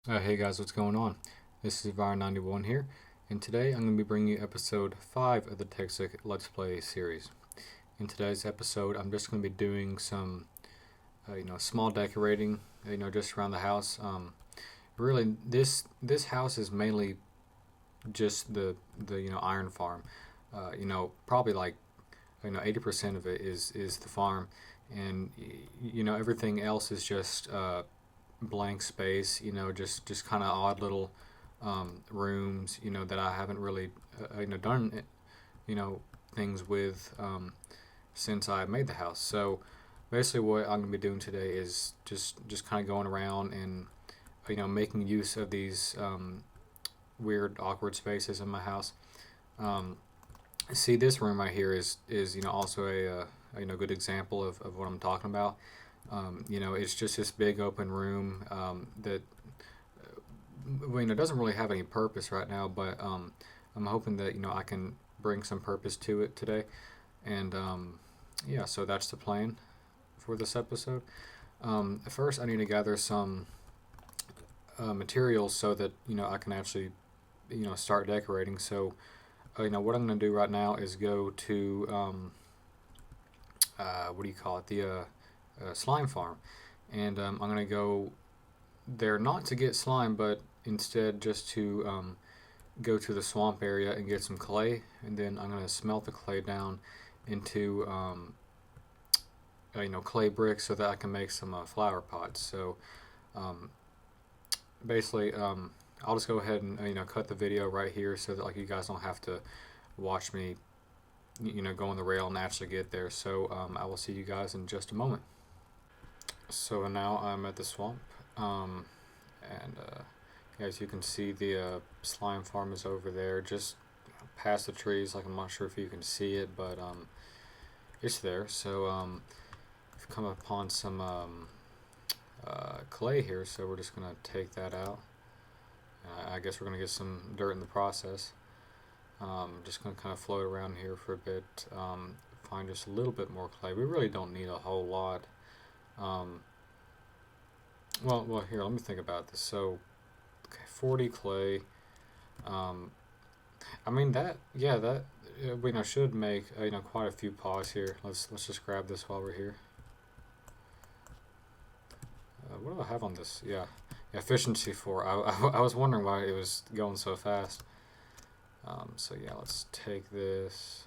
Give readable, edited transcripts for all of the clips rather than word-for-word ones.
Hey guys, what's going on? This is Var91 here, and today I'm going to be bringing you episode 5 of the Texyk Let's Play series. In today's episode, I'm just going to be doing some, small decorating, just around the house. Really, this house is mainly just the iron farm. Probably like 80% of it is the farm, and everything else is just blank space, just kind of odd little rooms, that I haven't really, done, you know, things with since I made the house. So basically, what I'm gonna be doing today is just kind of going around and making use of these weird, awkward spaces in my house. Um, See, this room right here is also a good example of what I'm talking about. It's just this big open room that doesn't really have any purpose right now, but I'm hoping that I can bring some purpose to it today, and yeah, so that's the plan for this episode. First, I need to gather some materials so that I can actually start decorating. So what I'm going to do right now is go to what do you call it, the slime farm, and I'm going to go there not to get slime, but instead just to go to the swamp area and get some clay, and then I'm going to smelt the clay down into clay bricks so that I can make some flower pots. So um, basically, I'll just go ahead and cut the video right here so that you guys don't have to watch me go on the rail and actually get there. So I will see you guys in just a moment. So now I'm at the swamp, and as you can see, the slime farm is over there, just past the trees. I'm not sure if you can see it, but it's there. So we've come upon some clay here, so we're just gonna take that out. I guess we're gonna get some dirt in the process. Just gonna kind of float around here for a bit. Find just a little bit more clay. We really don't need a whole lot. Um, well, here, let me think about this. So, okay, 40 clay. Um, I mean that should make quite a few pots here. Let's just grab this while we're here. What do I have on this? Yeah, efficiency 4. I was wondering why it was going so fast. So yeah, let's take this,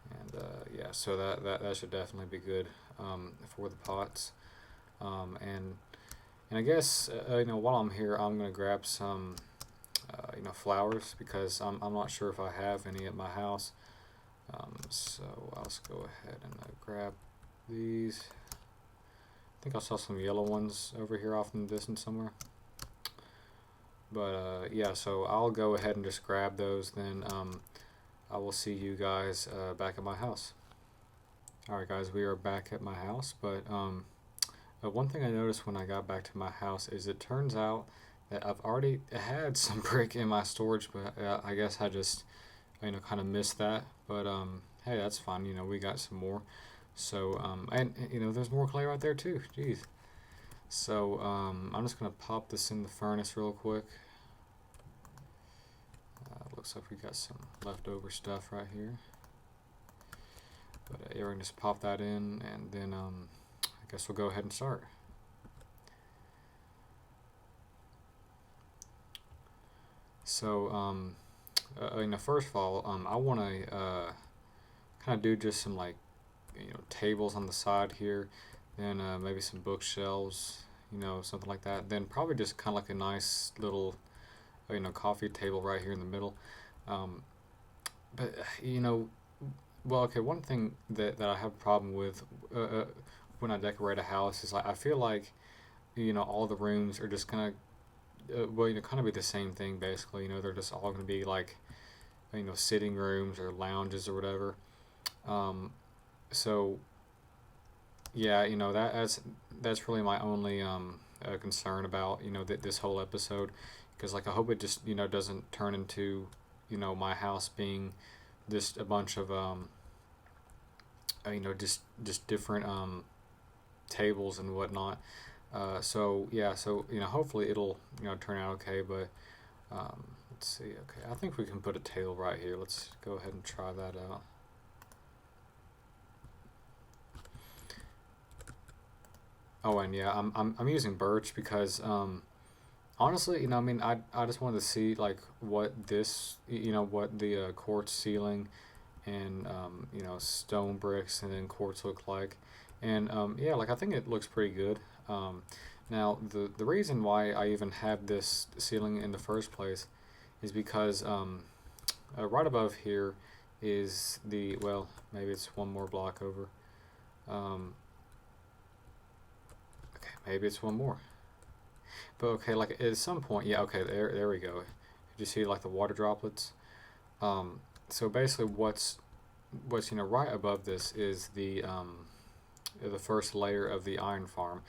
and yeah, so that should definitely be good for the pots. And I guess while I'm here, I'm gonna grab some flowers because I'm not sure if I have any at my house. So I'll just go ahead and grab these. I think I saw some yellow ones over here off in the distance somewhere. But yeah, so I'll go ahead and just grab those. Then I will see you guys back at my house. Alright, guys, we are back at my house. But one thing I noticed when I got back to my house is it turns out that I've already had some brick in my storage, but I guess I just kind of missed that. But hey, that's fine. We got some more. So and there's more clay right there too. Jeez. So I'm just gonna pop this in the furnace real quick. Looks like we got some leftover stuff right here. But yeah, we're gonna just pop that in, and then I guess we'll go ahead and start. So first of all, I want to kind of do just some tables on the side here, then maybe some bookshelves, something like that. Then probably just kind of like a nice little coffee table right here in the middle. Um, but well, okay. One thing that I have a problem with when I decorate a house is I feel like all the rooms are just gonna kind of be the same thing basically. They're just all gonna be like sitting rooms or lounges or whatever. Um, so yeah, that's really my only concern about this whole episode, because I hope it just doesn't turn into my house being just a bunch of just different tables and whatnot. So yeah, so hopefully it'll turn out okay. But let's see. Okay, I think we can put a tail right here. Let's go ahead and try that out. Oh, and yeah, I'm using birch because honestly, I mean, I just wanted to see like what this, what the quartz ceiling and stone bricks and then quartz look like, and yeah, like I think it looks pretty good. Now the reason why I even have this ceiling in the first place is because right above here is the, well, maybe it's one more block over. Um, okay, maybe it's one more. But okay, like at some point, yeah, okay, there we go. You see like the water droplets. So basically, what's right above this is the first layer of the iron farm,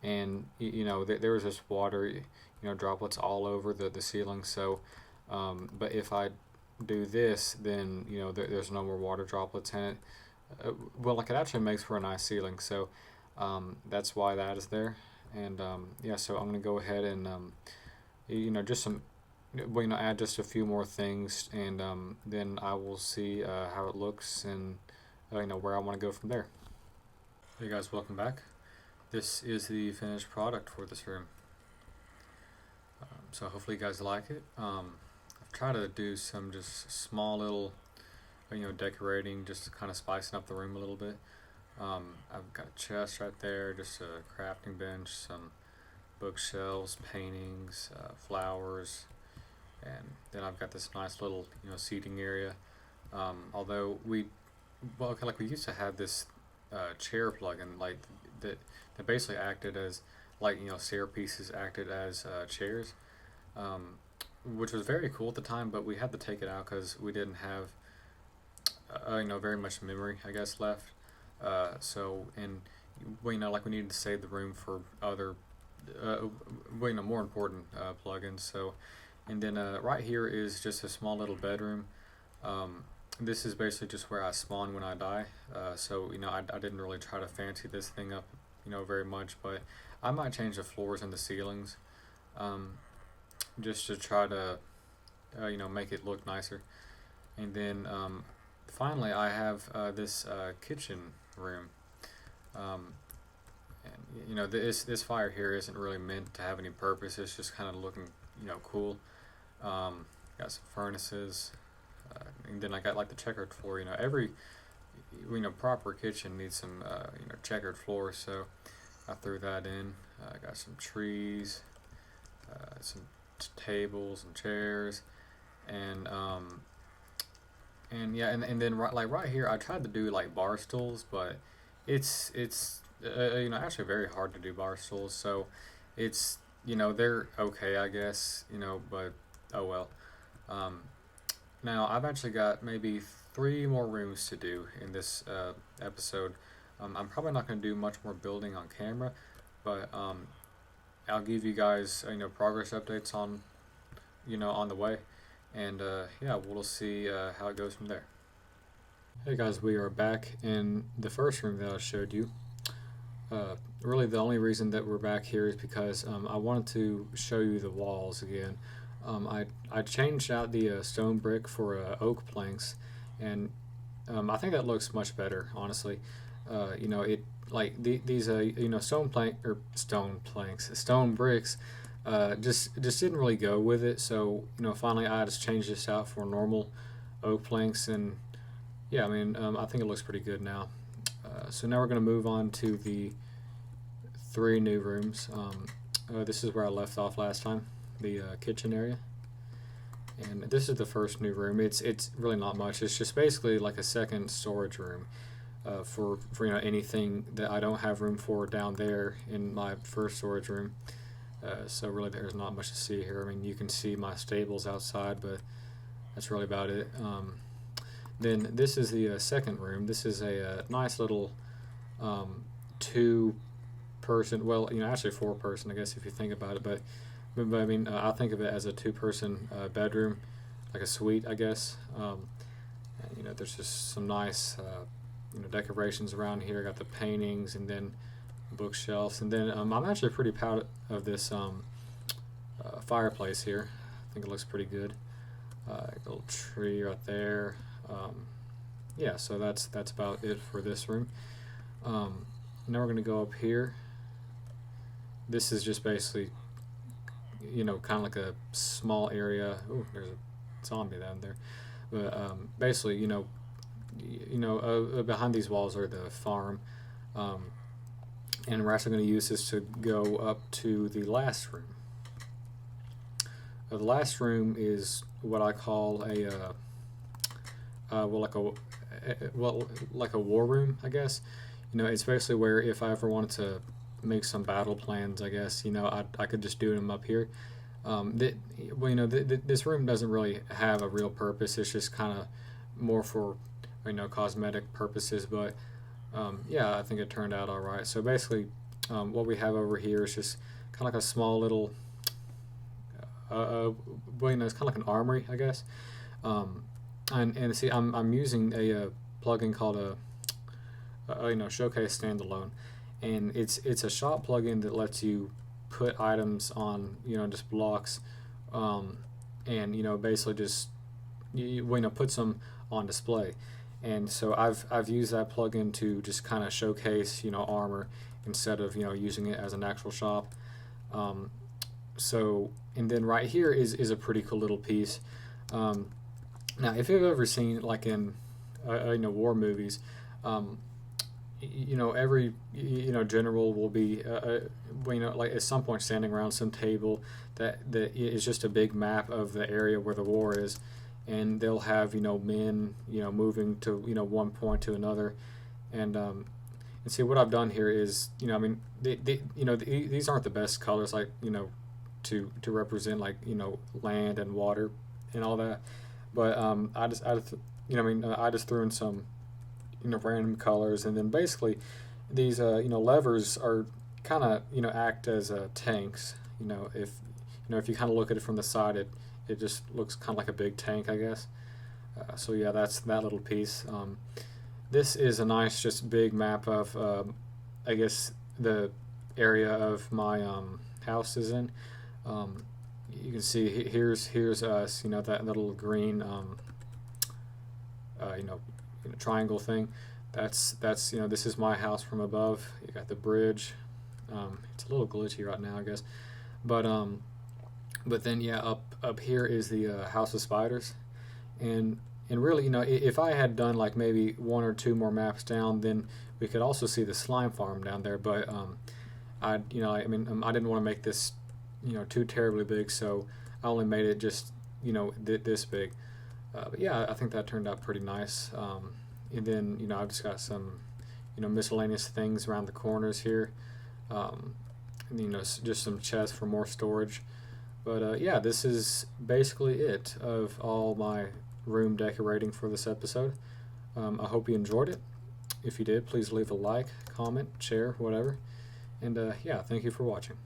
and there was just water, droplets all over the ceiling. So, but if I do this, then there's no more water droplets in it. Well, like it actually makes for a nice ceiling. So that's why that is there. And yeah, so I'm gonna go ahead and just some, well, add just a few more things, and then I will see how it looks, and where I want to go from there. Hey guys, welcome back. This is the finished product for this room. So hopefully you guys like it. I've tried to do some just small little, decorating, just to kind of spicing up the room a little bit. I've got a chest right there, just a crafting bench, some bookshelves, paintings, flowers, and then I've got this nice little seating area. Although like we used to have this chair plug-in, like that basically acted as like stair pieces acted as chairs, um, which was very cool at the time. But we had to take it out because we didn't have very much memory, I guess, left. So, and like we needed to save the room for other more important plugins. So, and then right here is just a small little bedroom. This is basically just where I spawn when I die. So I didn't really try to fancy this thing up very much, but I might change the floors and the ceilings, just to try to make it look nicer. And then finally I have this kitchen room. Um, and this fire here isn't really meant to have any purpose. It's just kind of looking cool. Got some furnaces, and then I got like the checkered floor. Every proper kitchen needs some checkered floor, so I threw that in. I got some trees, some tables and chairs, and yeah, and then right here I tried to do like bar stools, but it's actually very hard to do bar stools. So it's they're okay, I guess, but oh well. Um, Now I've actually got maybe 3 more rooms to do in this episode. I'm probably not going to do much more building on camera, but I'll give you guys progress updates on the way, and yeah, we'll see how it goes from there. Hey guys, we are back in the first room that I showed you. Really, the only reason that we're back here is because I wanted to show you the walls again. I changed out the stone brick for oak planks, and I think that looks much better, honestly. It like these stone bricks just didn't really go with it. So finally I just changed this out for normal oak planks, and yeah, I mean I think it looks pretty good now. So now we're gonna move on to the 3 new rooms. This is where I left off last time, the kitchen area, and this is the first new room. It's really not much. It's just basically like a second storage room for anything that I don't have room for down there in my first storage room. So really, there's not much to see here. I mean, you can see my stables outside, but that's really about it. Then this is the second room. This is a nice little 2-person, well, actually 4-person, I guess, if you think about it. But I mean, I think of it as a 2-person bedroom, like a suite, I guess. And, there's just some nice, decorations around here. I got the paintings, and then bookshelves, and then I'm actually pretty proud of this fireplace here. I think it looks pretty good. A little tree right there. Yeah, so that's about it for this room. Now we're going to go up here. This is just basically, kind of like a small area. Oh, there's a zombie down there. But basically, behind these walls are the farm. And we're actually going to use this to go up to the last room. The last room is what I call like a war room, I guess. It's basically where if I ever wanted to make some battle plans, I guess, I could just do them up here. This room doesn't really have a real purpose. It's just kind of more for, cosmetic purposes. But yeah, I think it turned out all right. So basically, what we have over here is just kind of like a small little, it's kind of like an armory, I guess. And see, I'm using a plugin called a Showcase Standalone, and it's a shop plugin that lets you put items on just blocks, and basically just puts them on display. And so I've used that plugin to just kind of showcase armor instead of using it as an actual shop. So, and then right here is a pretty cool little piece. Now, if you've ever seen like in war movies, every general will be like at some point standing around some table that is just a big map of the area where the war is, and they'll have men moving to one point to another, and see what I've done here is these aren't the best colors, like to represent like land and water and all that, but I just threw in some random colors, and then basically these levers are kind of act as tanks. If you kind of look at it from the side, it just looks kind of like a big tank, I guess. So yeah, that's that little piece. This is a nice just big map of I guess the area of my house is in. You can see here's us, that little green triangle thing. That's this is my house from above. You got the bridge. It's a little glitchy right now, I guess, but then yeah, up here is the House of Spiders, and really, if I had done like maybe one or two more maps down, then we could also see the slime farm down there. But I didn't want to make this too terribly big, so I only made it just this big. But yeah, I think that turned out pretty nice. And then I've just got some miscellaneous things around the corners here. And, just some chests for more storage. But yeah, this is basically it of all my room decorating for this episode. I hope you enjoyed it. If you did, please leave a like, comment, share, whatever. And yeah, thank you for watching.